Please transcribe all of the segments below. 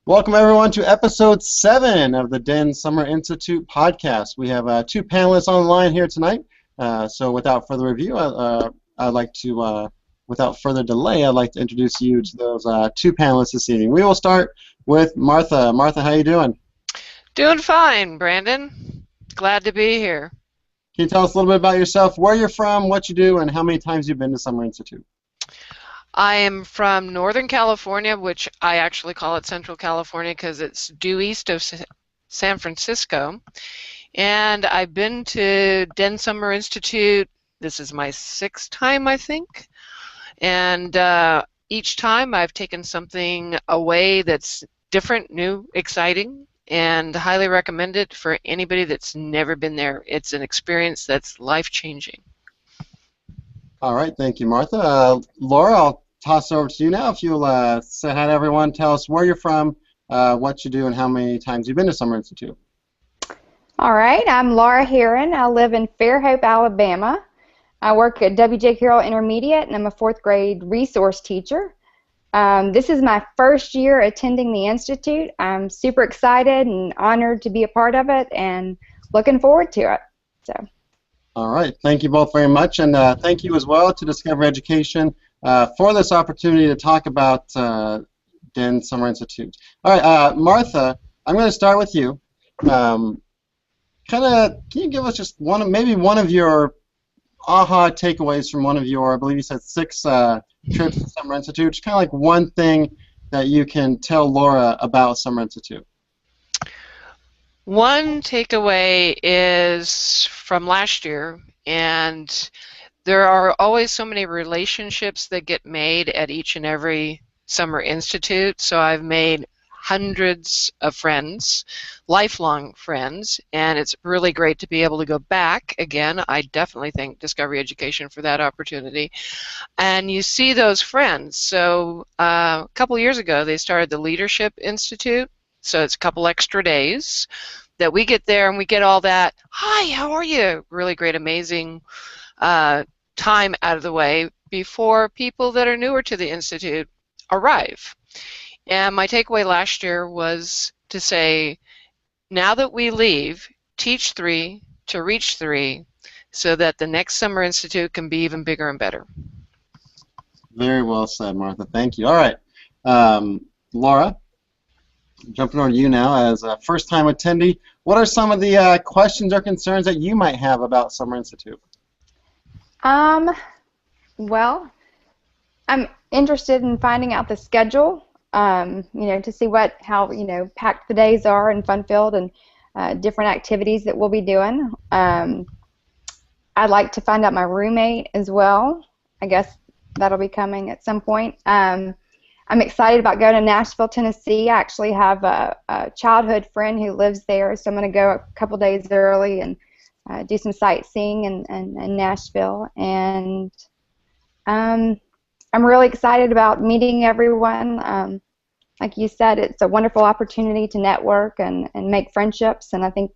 Welcome everyone to episode 7 of the Den Summer Institute podcast. We have two panelists on the line here tonight. So without further review, without further delay, I'd like to introduce you to those two panelists this evening. We will start with Martha. Martha, how you doing? Doing fine, Brandon. Glad to be here. Can you tell us a little bit about yourself, where you're from, what you do, and how many times you've been to Summer Institute? I am from Northern California, which I actually call it Central California because it's due east of San Francisco. And I've been to Den Summer Institute. This is my 6th time, I think. And each time I've taken something away that's different, new, exciting, and highly recommend it for anybody that's never been there. It's an experience that's life-changing. All right, thank you, Martha. Laura, I'll toss it over to you now. If you'll say hi to everyone, tell us where you're from, what you do, and how many times you've been to Summer Institute. All right, I'm Laura Herron. I live in Fairhope, Alabama. I work at W.J. Carroll Intermediate, and I'm a 4th grade resource teacher. This is my first year attending the Institute. I'm super excited and honored to be a part of it and looking forward to it. All right, thank you both very much, and thank you as well to Discovery Education for this opportunity to talk about Den Summer Institute. All right, Martha, I'm going to start with you. Can you give us just maybe one of your aha takeaways from one of your, I believe you said 6 trips to Summer Institute, just kind of like one thing that you can tell Laura about Summer Institute. One takeaway is from last year, and there are always so many relationships that get made at each and every Summer Institute, so I've made hundreds of friends, lifelong friends, and it's really great to be able to go back again. I definitely thank Discovery Education for that opportunity. And you see those friends. So a couple years ago, they started the Leadership Institute, so it's a couple extra days that we get there and we get all that, hi, how are you? Really great, amazing time out of the way before people that are newer to the Institute arrive. And my takeaway last year was to say, now that we leave, teach 3 to reach 3 so that the next Summer Institute can be even bigger and better. Very well said, Martha. Thank you. All right. Laura, jumping over to you now as a first-time attendee. What are some of the questions or concerns that you might have about Summer Institute? Well, I'm interested in finding out the schedule. To see how packed the days are and fun-filled and different activities that we'll be doing. I'd like to find out my roommate as well. I guess that'll be coming at some point. I'm excited about going to Nashville, Tennessee. I actually have a childhood friend who lives there, so I'm going to go a couple days early and do some sightseeing in Nashville. And I'm really excited about meeting everyone. Like you said, it's a wonderful opportunity to network and make friendships, and I think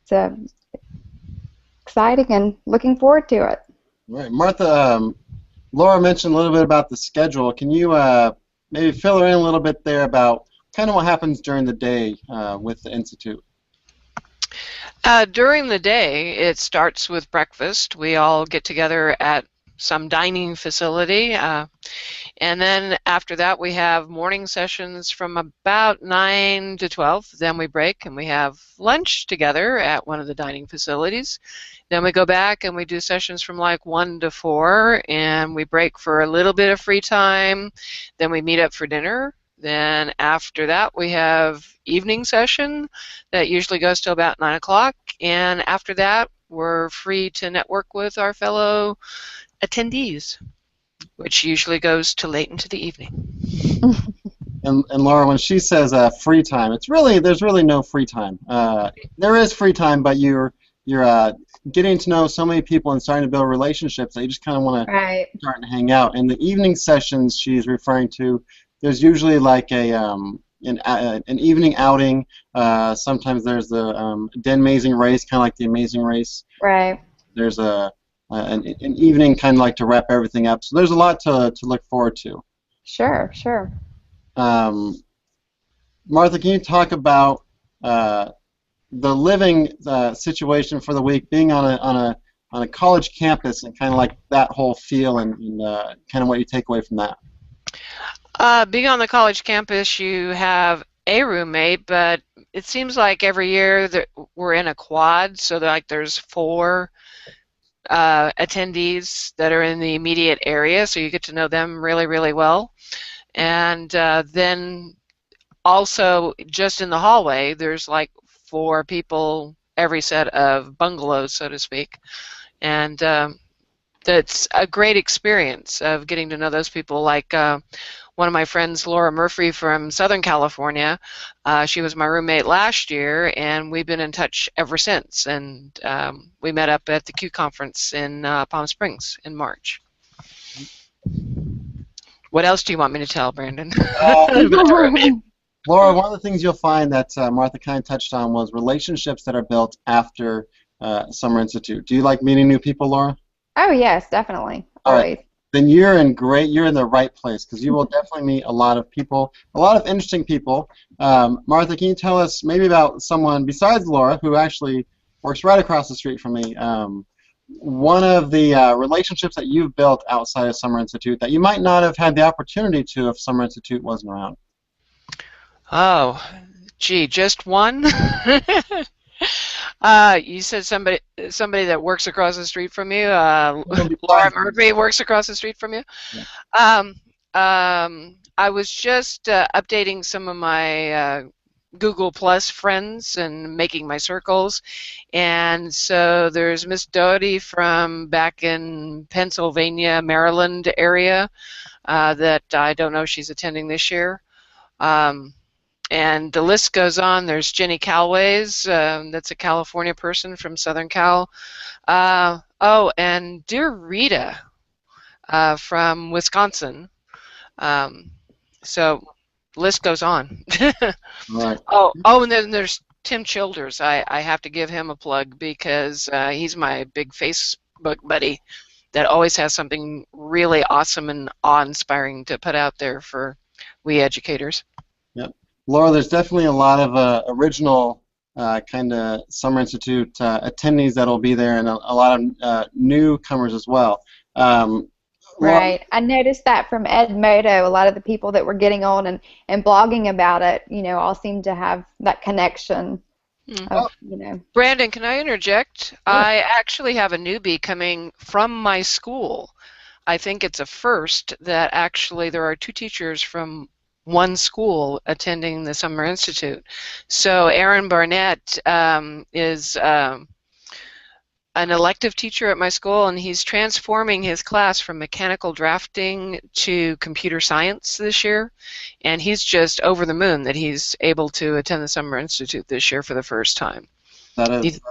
it's exciting and looking forward to it. Right. Martha, Laura mentioned a little bit about the schedule. Can you maybe fill her in a little bit there about kind of what happens during the day with the Institute? During the day, it starts with breakfast. We all get together at some dining facility, and then after that we have morning sessions from about 9 to 12. Then we break and we have lunch together at one of the dining facilities. Then we go back and we do sessions from like 1 to 4, and we break for a little bit of free time. Then we meet up for dinner. Then after that we have evening session that usually goes till about 9 o'clock, and after that we're free to network with our fellow attendees, which usually goes to late into the evening. And Laura, when she says free time, there's really no free time. There is free time, but you're getting to know so many people and starting to build relationships that you just kind of want to start and hang out. And the evening sessions she's referring to, there's usually like an evening outing. Sometimes there's the Den Amazing Race, kind of like the Amazing Race. Right. There's an evening kind of like to wrap everything up. So there's a lot to look forward to. Sure, sure. Martha, can you talk about the living situation for the week, being on a college campus, and kind of like that whole feel, and kind of what you take away from that? Being on the college campus, you have a roommate, but it seems like every year that we're in a quad, so like there's four attendees that are in the immediate area, so you get to know them really, really well. And then also just in the hallway, there's like four people every set of bungalows, so to speak. And that's a great experience of getting to know those people. Like one of my friends, Laura Murphy from Southern California, she was my roommate last year, and we've been in touch ever since. And we met up at the Q conference in Palm Springs in March. What else do you want me to tell, Brandon? Laura, one of the things you'll find that Martha kind of touched on was relationships that are built after Summer Institute. Do you like meeting new people, Laura? Oh yes, definitely. All Always. right. Then you're in the right place, because you will definitely meet a lot of people, a lot of interesting people. Martha, can you tell us maybe about someone besides Laura who actually works right across the street from me? One of the relationships that you've built outside of Summer Institute that you might not have had the opportunity to if Summer Institute wasn't around. Oh, gee, just one? You said somebody that works across the street from you. Laura Murphy works across the street from you. Yeah. I was just updating some of my Google Plus friends and making my circles, and so there's Miss Doty from back in Pennsylvania, Maryland area that I don't know if she's attending this year. And the list goes on. There's Jenny Calways, that's a California person from Southern Cal. Oh, and dear Rita from Wisconsin. So list goes on. Right. Oh, and then there's Tim Childers. I have to give him a plug because he's my big Facebook buddy that always has something really awesome and awe-inspiring to put out there for we educators. Yep. Laura, there's definitely a lot of original kind of Summer Institute attendees that'll be there, and a lot of newcomers as well. Right. I noticed that from Edmodo, a lot of the people that were getting on and blogging about it, all seem to have that connection. Of, Brandon, can I interject? Sure. I actually have a newbie coming from my school. I think it's a first that actually there are two teachers from one school attending the Summer Institute. So Aaron Barnett is an elective teacher at my school, and he's transforming his class from mechanical drafting to computer science this year, and he's just over the moon that he's able to attend the Summer Institute this year for the first time. That is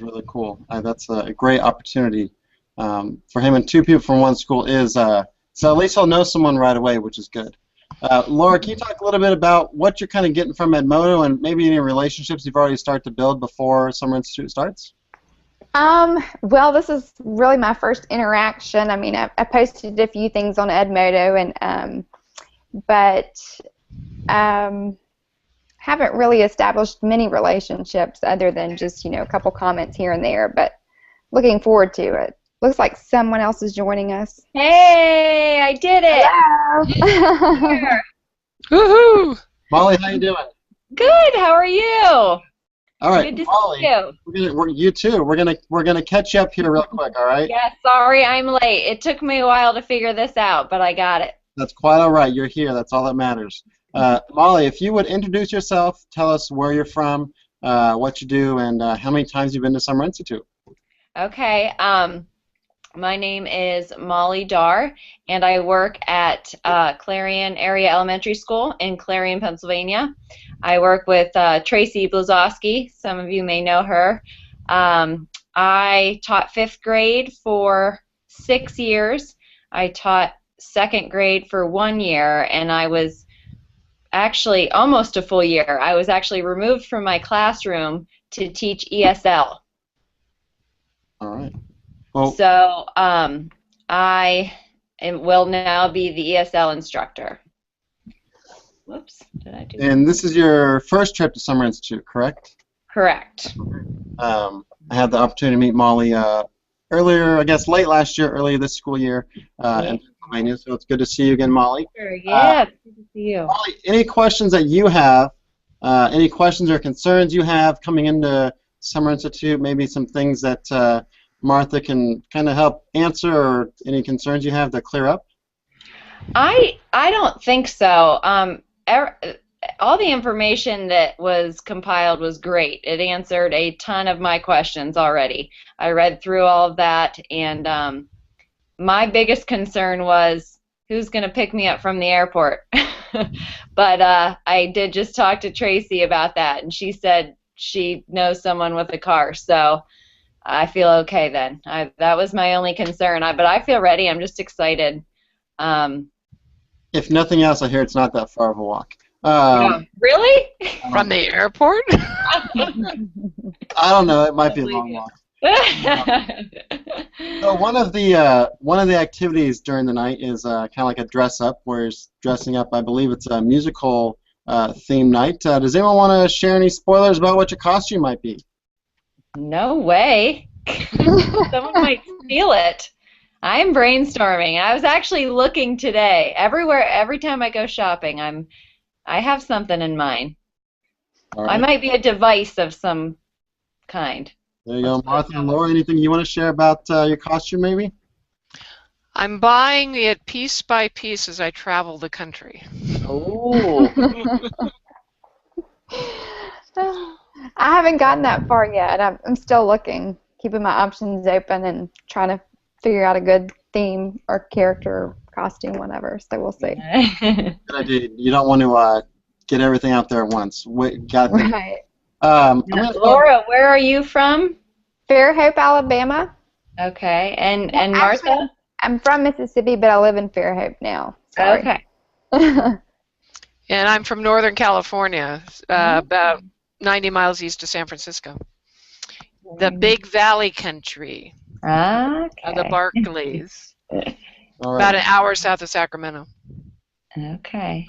really cool. That's a great opportunity for him, and two people from one school is so at least he'll know someone right away, which is good. Laura, can you talk a little bit about what you're kind of getting from Edmodo and maybe any relationships you've already started to build before Summer Institute starts? Well, this is really my first interaction. I mean, I posted a few things on Edmodo, but haven't really established many relationships other than just, a couple comments here and there, but looking forward to it. Looks like someone else is joining us. Hey, I did it. Hello. Woohoo! Molly, how you doing? Good. How are you? All right, Good to Molly. see you. You too. We're gonna catch you up here real quick. All right. Yeah. Sorry, I'm late. It took me a while to figure this out, but I got it. That's quite all right. You're here. That's all that matters. Molly, if you would introduce yourself, tell us where you're from, what you do, and how many times you've been to Summer Institute. Okay. My name is Molly Darr, and I work at Clarion Area Elementary School in Clarion, Pennsylvania. I work with Tracy Blazowski. Some of you may know her. I taught 5th grade for 6 years. I taught 2nd grade for 1 year, and I was actually almost a full year. I was actually removed from my classroom to teach ESL. All right. Well, so I will now be the ESL instructor. Whoops, did I do? And this is your first trip to Summer Institute, correct? Correct. I had the opportunity to meet Molly earlier, I guess late last year, early this school year in Pennsylvania, so it's good to see you again, Molly. Sure, yeah, it's good to see you. Molly, any questions that you have, any questions or concerns you have coming into Summer Institute, maybe some things that Martha can kind of help answer, or any concerns you have to clear up? I don't think so. All the information that was compiled was great. It answered a ton of my questions already. I read through all of that, and my biggest concern was who's going to pick me up from the airport. But I did just talk to Tracy about that, and she said she knows someone with a car, so I feel okay then. That was my only concern. But I feel ready. I'm just excited. If nothing else, I hear it's not that far of a walk. Yeah. Really? From the airport? I don't know. It might be a long walk. So one of the activities during the night is kind of like a dress up, where he's dressing up. I believe it's a musical theme night. Does anyone want to share any spoilers about what your costume might be? No way. Someone might steal it. I'm brainstorming. I was actually looking today. Every time I go shopping, I have something in mind. All right. I might be a device of some kind. There you go, Martha and Laura. Anything you want to share about your costume, maybe? I'm buying it piece by piece as I travel the country. Oh. I haven't gotten that far yet. I'm still looking, keeping my options open and trying to figure out a good theme or character or costume, whatever. So we'll see. Good idea. You don't want to get everything out there at once. Got to think. Right. Laura, where are you from? Fairhope, Alabama. Okay, and Well, Martha? actually, I'm from Mississippi, but I live in Fairhope now. Sorry. Okay. And I'm from Northern California, about 90 miles east of San Francisco. The Big Valley country. Okay. The Barclays. All right. About an hour south of Sacramento. Okay.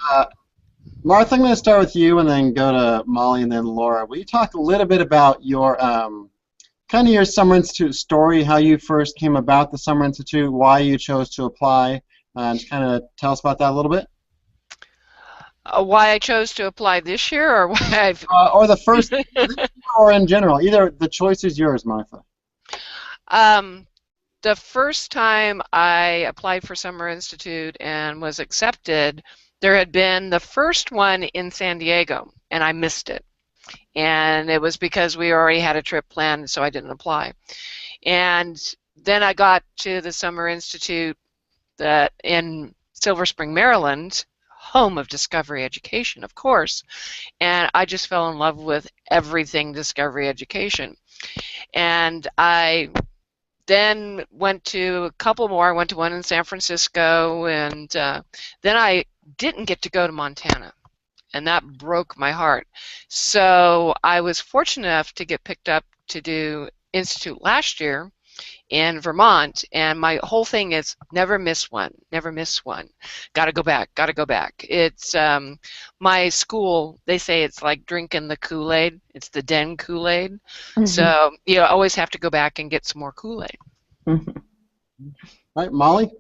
Martha, I'm going to start with you and then go to Molly and then Laura. Will you talk a little bit about your kind of your Summer Institute story, how you first came about the Summer Institute, why you chose to apply, and kind of tell us about that a little bit? Why I chose to apply this year, or why I've... or the first, or in general. Either. The choice is yours, Martha. The first time I applied for Summer Institute and was accepted, there had been the first one in San Diego, and I missed it. And it was because we already had a trip planned, so I didn't apply. And then I got to the Summer Institute that in Silver Spring, Maryland, home of Discovery Education, of course, and I just fell in love with everything Discovery Education. And I then went to a couple more. I went to one in San Francisco, and then I didn't get to go to Montana, and that broke my heart. So I was fortunate enough to get picked up to do Institute last year in Vermont, and my whole thing is never miss one, never miss one. Gotta go back, gotta go back. It's my school, they say it's like drinking the Kool-Aid. It's the Den Kool-Aid. Mm-hmm. So you always have to go back and get some more Kool-Aid. Mm-hmm. All right, Molly?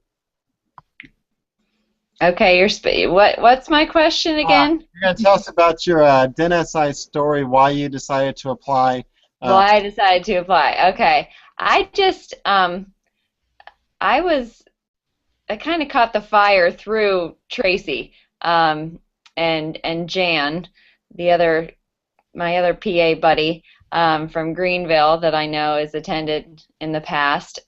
Okay, what's my question again? You're going to tell us about your DENSI story, why you decided to apply. Why I decided to apply. Okay. I just, I kind of caught the fire through Tracy and Jan, my other PA buddy from Greenville that I know has attended in the past.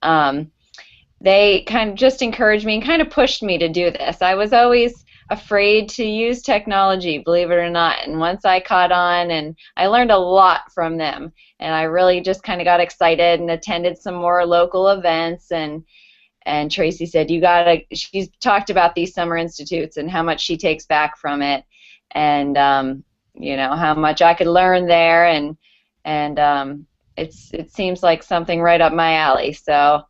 They kind of just encouraged me and kind of pushed me to do this. I was always afraid to use technology, believe it or not, and once I caught on, and I learned a lot from them, and I really just kind of got excited and attended some more local events, and Tracy said, she's talked about these summer institutes and how much she takes back from it, and how much I could learn there, and it seems like something right up my alley, so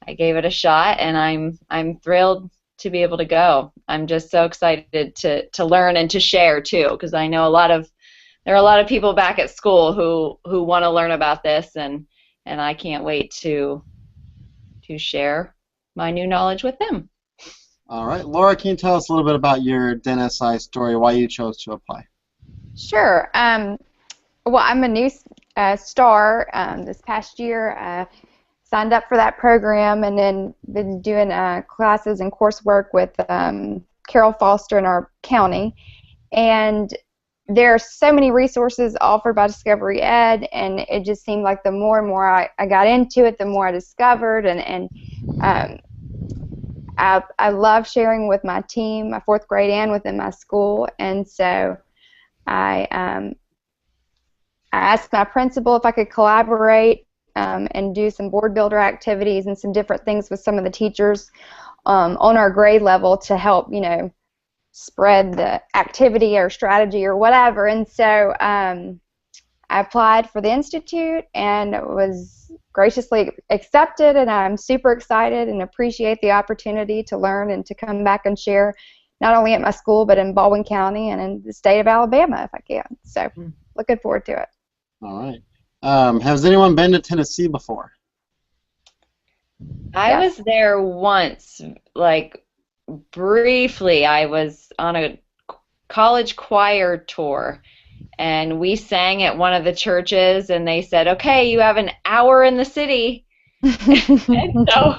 I gave it a shot, and I'm thrilled to be able to go. I'm just so excited to learn and to share too, because I know there are a lot of people back at school who want to learn about this, and I can't wait to share my new knowledge with them. All right, Laura, can you tell us a little bit about your DENSI story, why you chose to apply? Sure. Well, I'm a new star this past year. Signed up for that program and then been doing classes and coursework with Carol Foster in our county. And there are so many resources offered by Discovery Ed, and it just seemed like the more and more I got into it, the more I discovered, and I love sharing with my team, my fourth grade and within my school, and so I asked my principal if I could collaborate and do some board builder activities and some different things with some of the teachers on our grade level to help, spread the activity or strategy or whatever. And so I applied for the Institute and was graciously accepted, and I'm super excited and appreciate the opportunity to learn and to come back and share not only at my school but in Baldwin County and in the state of Alabama if I can. So looking forward to it. All right. Has anyone been to Tennessee before? I was there once, like briefly. I was on a college choir tour, and we sang at one of the churches, and they said, okay, you have an hour in the city. And so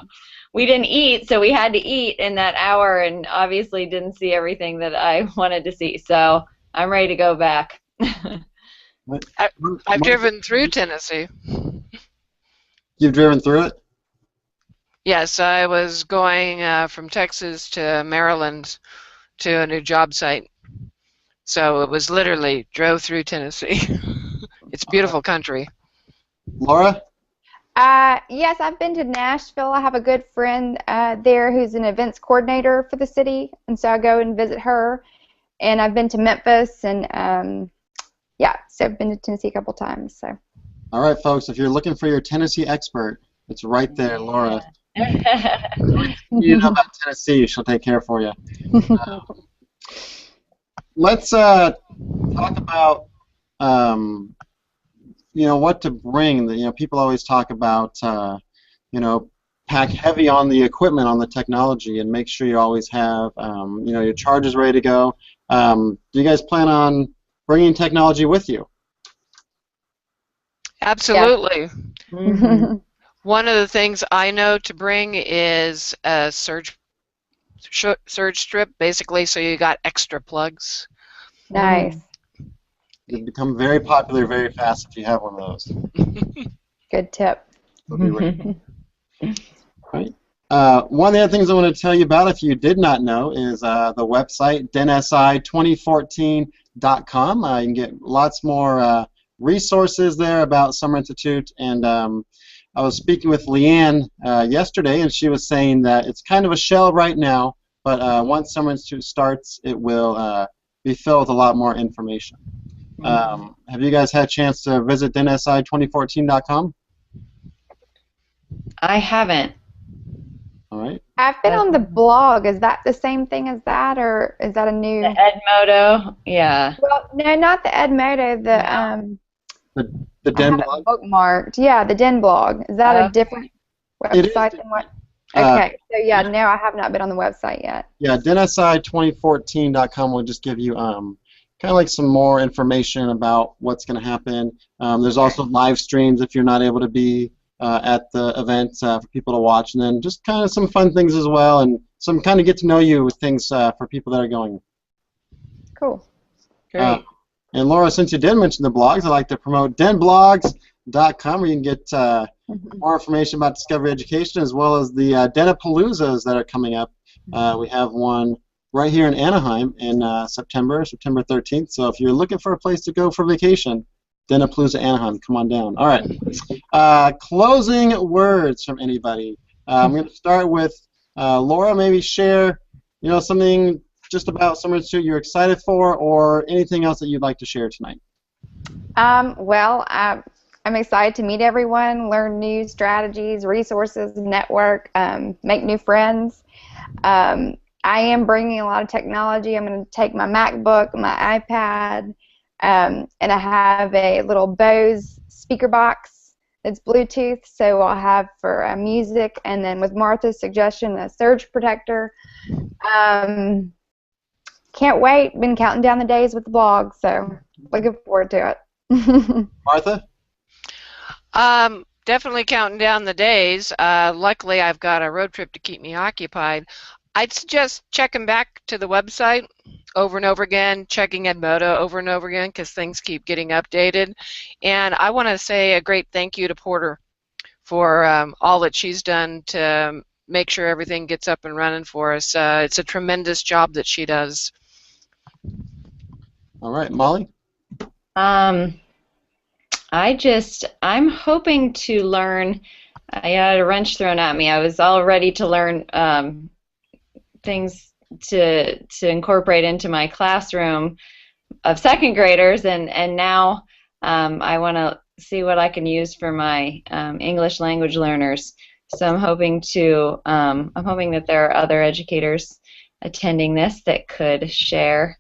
we didn't eat, so we had to eat in that hour, and obviously didn't see everything that I wanted to see. So I'm ready to go back. I've driven through Tennessee. You've driven through it? Yes, I was going from Texas to Maryland to a new job site. So it was literally drove through Tennessee. It's beautiful country. Laura? Yes, I've been to Nashville. I have a good friend there who's an events coordinator for the city, and so I go and visit her. And I've been to Memphis, and yeah, so I've been to Tennessee a couple times. So. All right, folks, if you're looking for your Tennessee expert, it's right there, Laura. You know about Tennessee, she'll take care for you. Let's talk about what to bring. People always talk about pack heavy on the equipment, on the technology, and make sure you always have your chargers ready to go. Do you guys plan on bringing technology with you? Absolutely. Yeah. Mm-hmm. One of the things I know to bring is a surge strip, basically, so you got extra plugs. Nice. They become very popular very fast if you have one of those. Good tip. Right. One of the other things I want to tell you about, if you did not know, is the website, DENSI2014.com. You can get lots more resources there about Summer Institute, and I was speaking with Leanne yesterday, and she was saying that it's kind of a shell right now, but once Summer Institute starts, it will be filled with a lot more information. Have you guys had a chance to visit DENSI2014.com? I haven't. All right. I've been on the blog. Is that the same thing as that, or is that a new? The Edmodo, yeah. Well, no, not the Edmodo. The Den blog? Bookmarked. Yeah, the Den blog. Is that a different website than what? Okay, so yeah, no, I have not been on the website yet. Yeah, DENSI2014.com will just give you kind of like some more information about what's going to happen. There's also live streams if you're not able to be at the event for people to watch, and then just kind of some fun things as well, and some kind of get to know you with things for people that are going. Cool. Great. And Laura, since you did mention the blogs, I'd like to promote denblogs.com, where you can get more information about Discovery Education, as well as the Denapaloozas that are coming up. We have one right here in Anaheim in September 13th. So if you're looking for a place to go for vacation, Denapalooza Anaheim, come on down. All right. Closing words from anybody. I'm going to start with Laura. Maybe share, something just about Summer Institute you're excited for, or anything else that you'd like to share tonight. Well, I'm excited to meet everyone, learn new strategies, resources, network, make new friends. I am bringing a lot of technology. I'm going to take my MacBook, my iPad, and I have a little Bose speaker box that's Bluetooth, so I'll have for music, and then with Martha's suggestion, a surge protector. Can't wait. Been counting down the days with the blog, so looking forward to it. Martha? Definitely counting down the days. Luckily, I've got a road trip to keep me occupied. I'd suggest checking back to the website over and over again, checking Edmodo over and over again, because things keep getting updated. And I want to say a great thank you to Porter for all that she's done to make sure everything gets up and running for us. It's a tremendous job that she does. All right, Molly? I'm hoping to learn. I had a wrench thrown at me. I was all ready to learn things to incorporate into my classroom of second graders, and now I want to see what I can use for my English language learners. So I'm hoping that there are other educators attending this that could share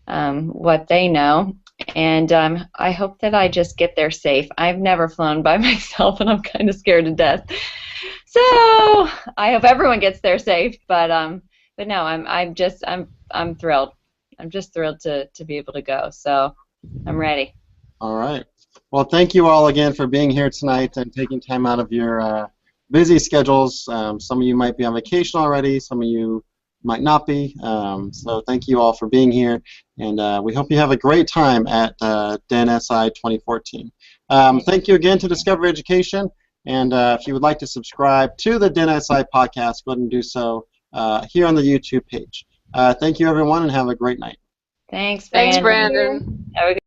what they know. And I hope that I just get there safe. I've never flown by myself, and I'm kind of scared to death. So I hope everyone gets there safe. But no, I'm thrilled. I'm just thrilled to be able to go. So I'm ready. All right. Well, thank you all again for being here tonight and taking time out of your busy schedules. Some of you might be on vacation already. Some of you might not be. So thank you all for being here, and we hope you have a great time at DENSI 2014. Thank you again to Discovery Education, and if you would like to subscribe to the DENSI podcast, go ahead and do so here on the YouTube page. Thank you, everyone, and have a great night. Thanks, Brandon. Thanks, Brandon. Have a good